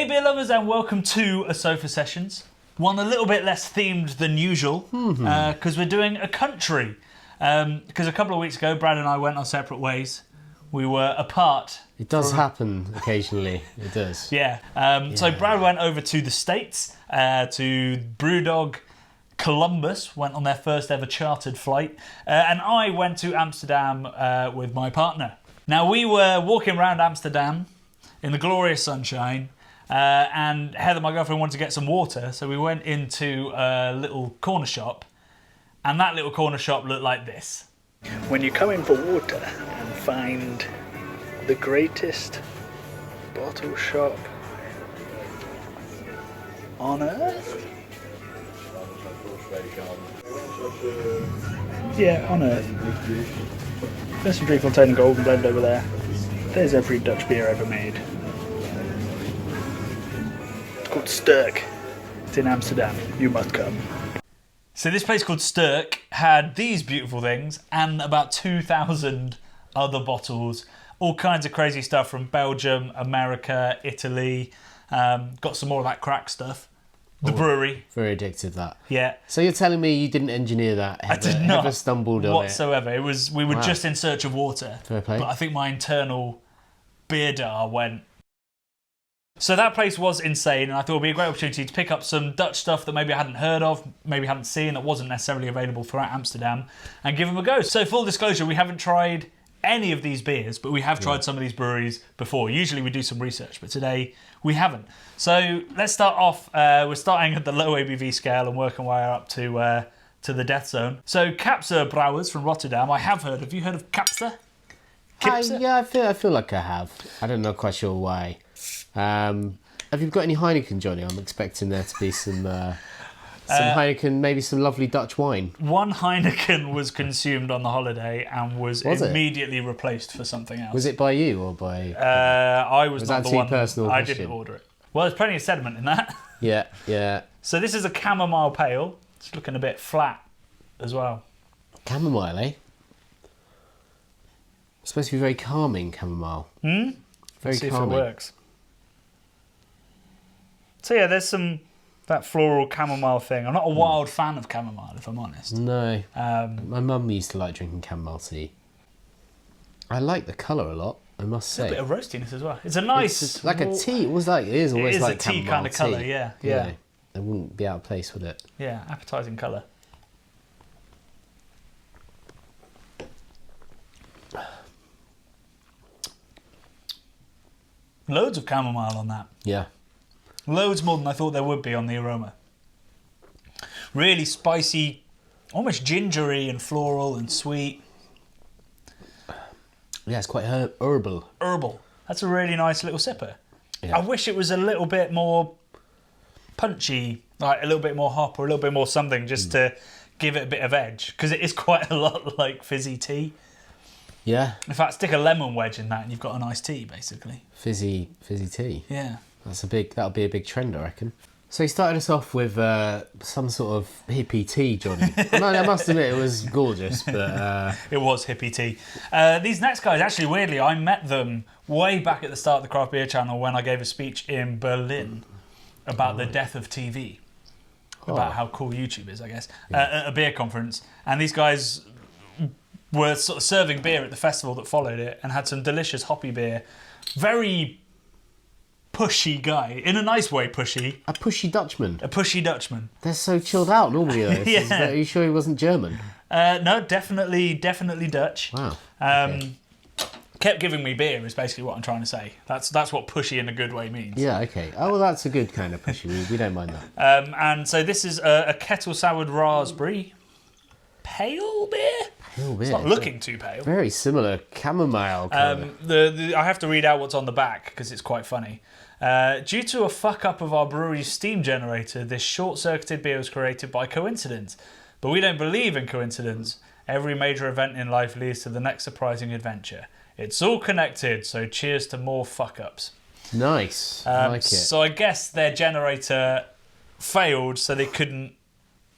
beer lovers, and welcome to A Sofa Sessions. One a little bit less themed than usual, because we're doing a country. Because a couple of weeks ago, Brad and I went our separate ways. We were apart. It does happen occasionally. It does. Yeah. So Brad went over to the States, to Brewdog Columbus, went on their first ever chartered flight, and I went to Amsterdam with my partner. Now, we were walking around Amsterdam in the glorious sunshine, and Heather, my girlfriend, wanted to get some water, so we went into a little corner shop, and that little corner shop looked like this. When you come in for water and find the greatest bottle shop on earth? Yeah, on earth. There's some Driefontein and Golden Blend over there. There's every Dutch beer ever made. It's called Sturk. It's in Amsterdam. You must come. So this place called Sturk had these beautiful things and about 2,000 other bottles. All kinds of crazy stuff from Belgium, America, Italy. Got some more of that crack stuff. The brewery. Very addictive, that. Yeah. So you're telling me you didn't engineer that? I did not. Ever stumbled on whatsoever. It was we were just in search of water. Fair play. But I think my internal beer dar went. So that place was insane, and I thought it would be a great opportunity to pick up some Dutch stuff that maybe I hadn't heard of, maybe hadn't seen, that wasn't necessarily available throughout Amsterdam, and give them a go. So full disclosure, we haven't tried any of these beers, but we have tried some of these breweries before. Usually we do some research, but today we haven't. So let's start off. We're starting at the low ABV scale and working our way up to the death zone. So Capsa Brouwers from Rotterdam, I have heard. Have you heard of Capsa? Yeah, I feel like I have. I don't know quite sure why. Have you got any Heineken, Johnny? I'm expecting there to be some Heineken, maybe some lovely Dutch wine. One Heineken was consumed on the holiday and was immediately replaced for something else. Was it by you or by... I was not that the one. personal I question? didn't order it. Well, there's plenty of sediment in that. Yeah. So this is a chamomile pale. It's looking a bit flat as well. Chamomile, eh? It's supposed to be very calming, chamomile. Very Let's see calming. if it works. So yeah, there's that floral chamomile thing. I'm not a wild fan of chamomile, if I'm honest. No. My mum used to like drinking chamomile tea. I like the colour a lot, I must say. A bit of roastiness as well. It's a nice... It's like a tea. It is always it is like a tea chamomile kind of colour, yeah. You know, it wouldn't be out of place, would it? Yeah, appetising colour. Loads of chamomile on that. Yeah. Loads more than I thought there would be on the aroma. Really spicy, almost gingery and floral and sweet. Yeah, it's quite herbal. Herbal. That's a really nice little sipper. Yeah. I wish it was a little bit more punchy, like a little bit more hop or a little bit more something, just to give it a bit of edge, because it is quite a lot like fizzy tea. Yeah. In fact, stick a lemon wedge in that and you've got a nice tea, basically. Fizzy tea. Yeah. That'll be a big trend, I reckon. So he started us off with some sort of hippie tea, Johnny. I must admit it was gorgeous, but... It was hippie tea. These next guys, actually, weirdly, I met them way back at the start of the Craft Beer Channel when I gave a speech in Berlin about the death of TV. About how cool YouTube is, I guess. At a beer conference. And these guys were sort of serving beer at the festival that followed it and had some delicious hoppy beer. Very pushy guy. In a nice way, pushy. A pushy Dutchman. A pushy Dutchman. They're so chilled out normally, though. Yeah. Are you sure he wasn't German? No, definitely Dutch. Wow. Kept giving me beer is basically what I'm trying to say. That's what pushy in a good way means. Yeah, okay. Oh, well, that's a good kind of pushy. We don't mind that. And so this is a kettle soured raspberry pale beer. Pale beer. It's not looking too pale. Very similar chamomile colour. I have to read out what's on the back because it's quite funny. Due to a fuck up of our brewery's steam generator, this short-circuited beer was created by coincidence. But we don't believe in coincidence. Every major event in life leads to the next surprising adventure. It's all connected, so cheers to more fuck-ups. Nice. I like it. So I guess their generator failed, so they couldn't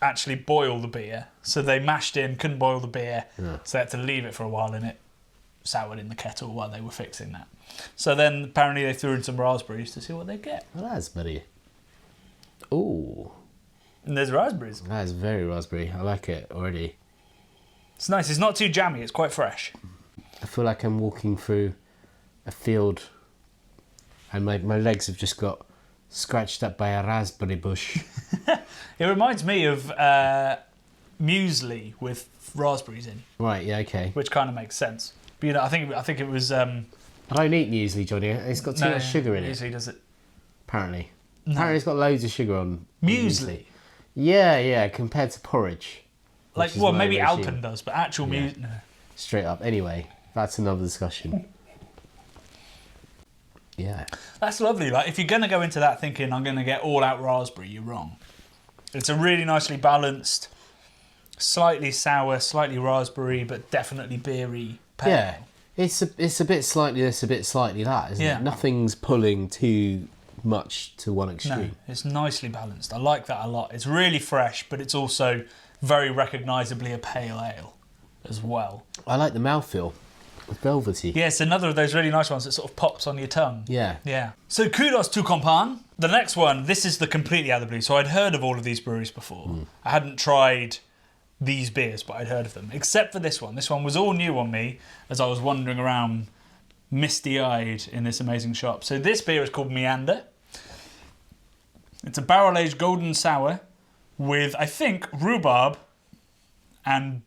actually boil the beer. So they mashed in, couldn't boil the beer, so they had to leave it for a while in it. soured in the kettle while they were fixing that. So then apparently they threw in some raspberries to see what they get. Raspberry. Ooh, And there's raspberries. that is very raspberry. I like it already. It's nice. It's not too jammy. It's quite fresh. I feel like I'm walking through a field and my legs have just got scratched up by a raspberry bush. It reminds me of muesli with raspberries in, Right, yeah, okay. which kind of makes sense. But, you know, I think it was. I don't eat muesli, Johnny. It's got too much sugar in it, Muesli does it. apparently. Apparently it's got loads of sugar on Muesli. Yeah, compared to porridge. Like, which is well, my maybe regime. Alpen does, but actual Yeah. muesli. No. Straight up. Anyway, that's another discussion. Yeah. That's lovely. Like, if you're going to go into that thinking I'm going to get all out raspberry, you're wrong. It's a really nicely balanced, slightly sour, slightly raspberry, but definitely beery pale Yeah. ale. It's a bit slightly this, a bit slightly that, isn't Yeah. it? Nothing's pulling too much to one No, extreme. it's nicely balanced. I like that a lot. It's really fresh, but it's also very recognisably a pale ale as well. I like the mouthfeel. It's velvety. Yeah, it's another of those really nice ones that sort of pops on your tongue. Yeah. Yeah. So kudos to Compan. The next one, this is the completely out of the blue. So I'd heard of all of these breweries before. I hadn't tried these beers, but I'd heard of them. Except for this one. This one was all new on me as I was wandering around misty-eyed in this amazing shop. So this beer is called Meander. It's a barrel-aged golden sour with, I think, rhubarb and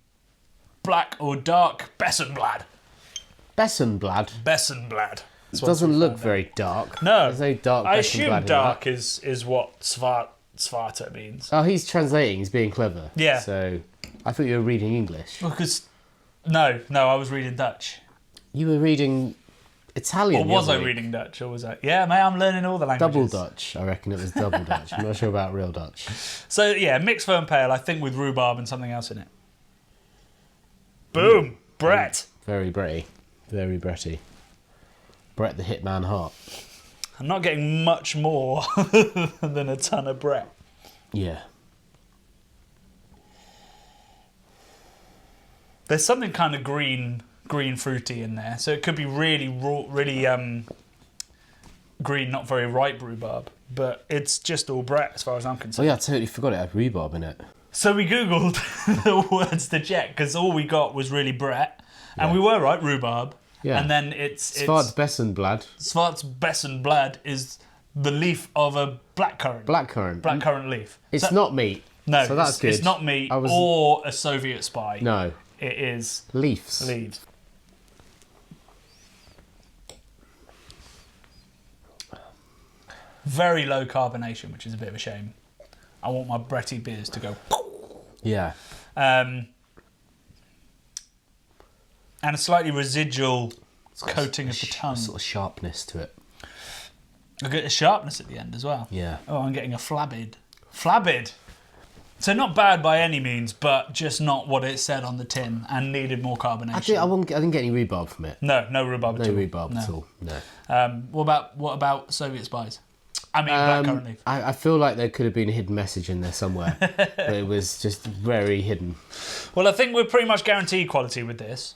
black or dark Bessenblad. Bessenblad. Bessenblad. It doesn't look very dark. No. There's no dark I Bessenblad assume in dark that. is what Svarta means. Oh, he's translating. He's being clever. Yeah. So, I thought you were reading English. Because, no, I was reading Dutch. You were reading Italian. Or the was other I week. reading Dutch? Or was I? Yeah, mate, I'm learning all the languages. Double Dutch. I reckon it was double Dutch. I'm not sure about real Dutch. So, yeah, mixed firm pale, I think with rhubarb and something else in it. Boom! Brett! Very Bretty. Very Bretty. Brett the Hitman Hart. I'm not getting much more than a ton of Brett. Yeah. There's something kind of green fruity in there. So it could be really raw, really green, not very ripe rhubarb. But it's just all Brett as far as I'm Oh concerned. yeah, I totally forgot it had rhubarb in it. So we Googled the words to check because all we got was really Brett. And Yeah. we were right, rhubarb. Yeah. And then it's Svarts Bessenblad. Svartsbessenblad is the leaf of a blackcurrant. Blackcurrant. Leaf. It's So- not meat. No, so that's good. it's not meat I was- or a Soviet spy. No. It is Leaves. leaves. Very low carbonation, which is a bit of a shame. I want my Bretty beers to go. Yeah. And a slightly residual coating of the tongue. Sort of sharpness to it. I get a sharpness at the end as well. Yeah. Oh, I'm getting a flabbid. Flabbid! So not bad by any means, but just not what it said on the tin and needed more carbonation. I didn't get any rhubarb from it. No rhubarb at No all. rhubarb No. at all. No. What about Soviet spies? I mean, blackcurrant leaf. I feel like there could have been a hidden message in there somewhere, but it was just very hidden. Well, I think we're pretty much guaranteed quality with this,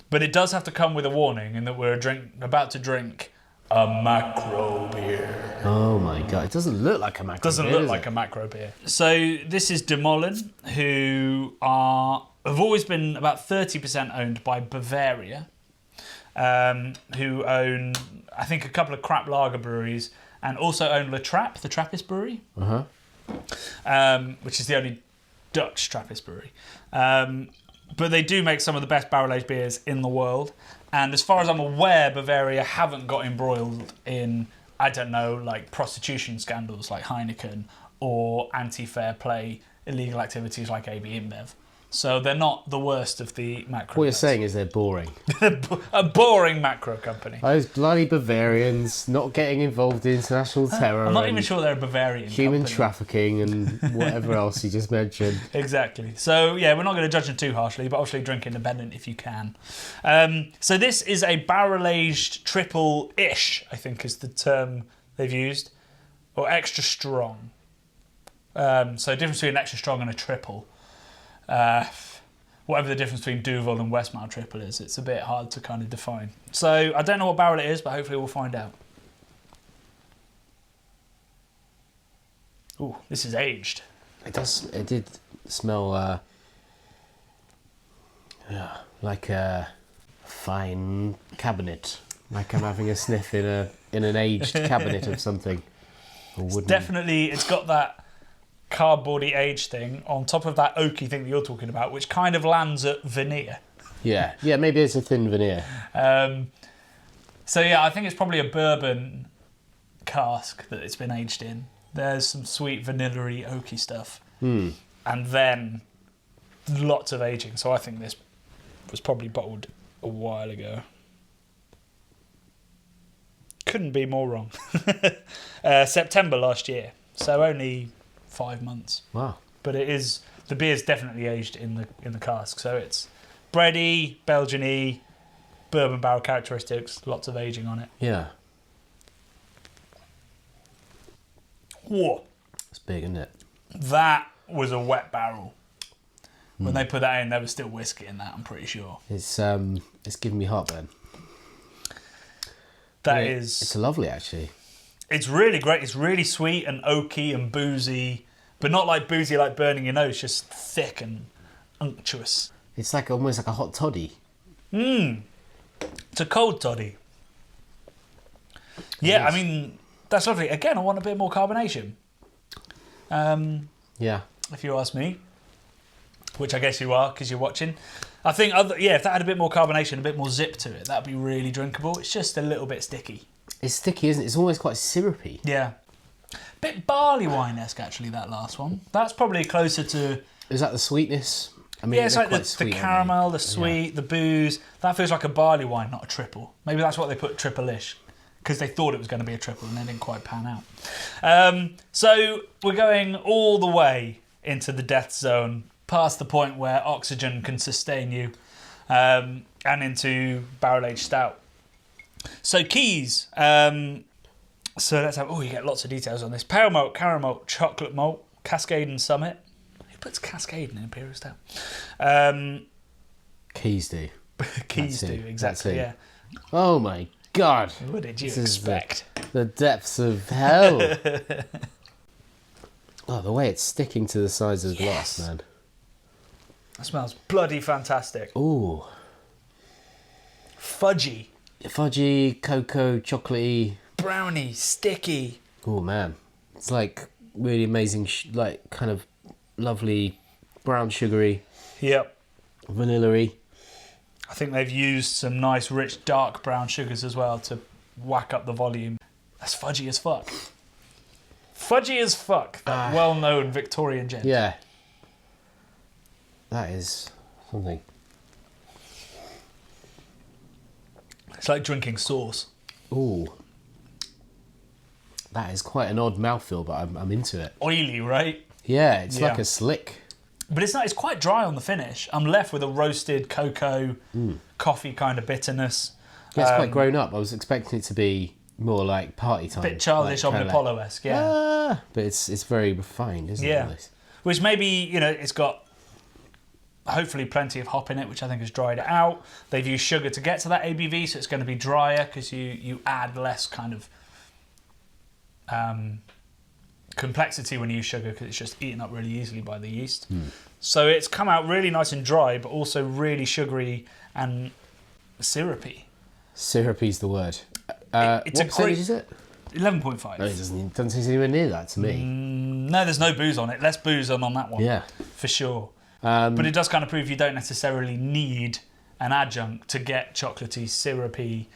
but it does have to come with a warning in that we're about to drink a macro beer. Oh my god! It doesn't look like a macro. Doesn't beer, look does like it? a macro beer. So this is Demolin, who have always been about 30% owned by Bavaria, who own, I think, a couple of crap lager breweries, and also own La Trappe, the Trappist brewery, which is the only Dutch Trappist brewery. But they do make some of the best barrel-aged beers in the world. And as far as I'm aware, Bavaria haven't got embroiled in, I don't know, like prostitution scandals like Heineken or anti-fair play illegal activities like AB InBev. So they're not the worst of the macro. What you're guys. saying is they're boring. A boring macro company. Those bloody Bavarians not getting involved in international terror. I'm not and even sure they're a Bavarian Human company. trafficking and whatever else you just mentioned. Exactly. So, yeah, we're not going to judge them too harshly, but obviously drink independent if you can. So this is a barrel-aged triple-ish, I think is the term they've used, or extra strong. So difference between an extra strong and a triple. whatever the difference between Duvel and Westmalle triple is. It's a bit hard to kind of define. So I don't know what barrel it is, but hopefully we'll find out. Ooh, this is aged. It did smell like a fine cabinet. Like I'm having a sniff in an aged cabinet of something. Definitely, it's got that cardboardy age thing on top of that oaky thing that you're talking about, which kind of lands at veneer. Yeah, maybe it's a thin veneer. So yeah, I think it's probably a bourbon cask that it's been aged in. There's some sweet vanilla-y oaky stuff. And then lots of aging. So I think this was probably bottled a while ago. Couldn't be more wrong. September last year. So only 5 months. Wow. But the beer's definitely aged in the cask. So it's bready, Belgian-y, bourbon barrel characteristics, lots of aging on it. Yeah. Whoa. It's big, isn't it? That was a wet barrel. When they put that in, there was still whiskey in that, I'm pretty sure. It's giving me heartburn. It's lovely, actually. It's really great. It's really sweet and oaky and boozy, but not like boozy like burning your nose, just thick and unctuous. It's like almost like a hot toddy. It's a cold toddy. Yeah, I mean, that's lovely. Again, I want a bit more carbonation. Yeah. If you ask me, which I guess you are because you're watching. I think, if that had a bit more carbonation, a bit more zip to it, that'd be really drinkable. It's just a little bit sticky. It's sticky, isn't it? It's almost quite syrupy. Yeah. Bit barley wine-esque, actually, that last one. That's probably closer to... Is that the sweetness? I mean, yeah, it's like the sweet, caramel, the sweet, the booze. That feels like a barley wine, not a triple. Maybe that's what they put triple-ish, because they thought it was going to be a triple and they didn't quite pan out. So we're going all the way into the death zone, past the point where oxygen can sustain you, and into barrel-aged stout. So keys. So let's have... Oh, you get lots of details on this. Pale malt, caramel malt, chocolate malt, Cascade and Summit. Who puts Cascade in an Imperial Stout? Keys do. Keys do, exactly, yeah. Oh my God. What did you expect? The depths of hell. Oh, the way it's sticking to the sides of the glass, man. That smells bloody fantastic. Ooh. Fudgy. Fudgy, cocoa, chocolatey. Brownie, sticky. Oh, man. It's like really amazing, like kind of lovely brown sugary. Yep. Vanilla-y. I think they've used some nice, rich, dark brown sugars as well to whack up the volume. That's fudgy as fuck. Fudgy as fuck. That well-known Victorian gent. Yeah. That is something. It's like drinking sauce. Ooh. That is quite an odd mouthfeel, but I'm into it. Oily, right? Yeah, it's like a slick. But it's not. It's quite dry on the finish. I'm left with a roasted cocoa, coffee kind of bitterness. Yeah, it's quite grown up. I was expecting it to be more like party time. A bit childish, like, Omnipollo-esque, yeah. But it's very refined, isn't it? Yeah. Which maybe, it's got hopefully plenty of hop in it, which I think has dried it out. They've used sugar to get to that ABV, so it's going to be drier because you add less kind of complexity when you use sugar because it's just eaten up really easily by the yeast. So it's come out really nice and dry, but also really sugary and syrupy. Syrupy's the word. It's what percentage is it? 11.5. No, it doesn't seem anywhere near that to me. No, there's no booze on it. Less booze on that one. Yeah. For sure. But it does kind of prove you don't necessarily need an adjunct to get chocolatey, syrupy,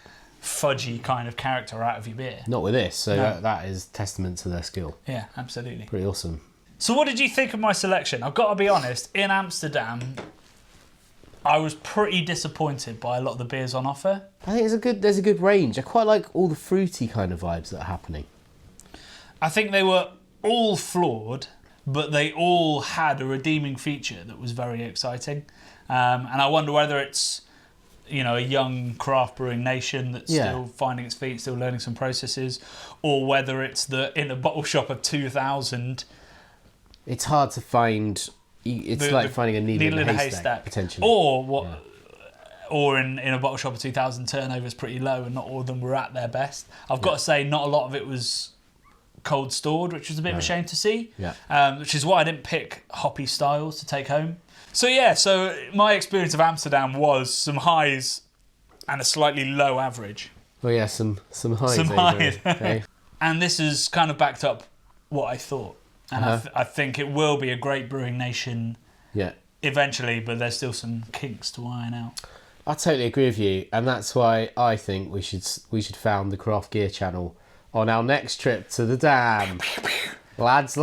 fudgy kind of character out of your beer. Not with this, so No. that is testament to their skill. Yeah, absolutely. Pretty awesome. So what did you think of my selection? I've got to be honest, in Amsterdam, I was pretty disappointed by a lot of the beers on offer. I think there's a good range. I quite like all the fruity kind of vibes that are happening. I think they were all flawed, but they all had a redeeming feature that was very exciting. And I wonder whether it's, a young craft brewing nation that's still finding its feet, still learning some processes, or whether it's that in a bottle shop of 2000... It's hard to find It's like finding a needle in a haystack, potentially. Or what? Yeah. Or in a bottle shop of 2000, turnover's pretty low, and not all of them were at their best. I've got to say, not a lot of it was cold stored, which was a bit of a shame to see. Yeah. Which is why I didn't pick hoppy styles to take home. So my experience of Amsterdam was some highs and a slightly low average. Well, yeah, some highs. Some highs. Okay. And this has kind of backed up what I thought. And I think it will be a great brewing nation eventually, but there's still some kinks to iron out. I totally agree with you, and that's why I think we should found the Craft Gear channel on our next trip to the dam. Lads.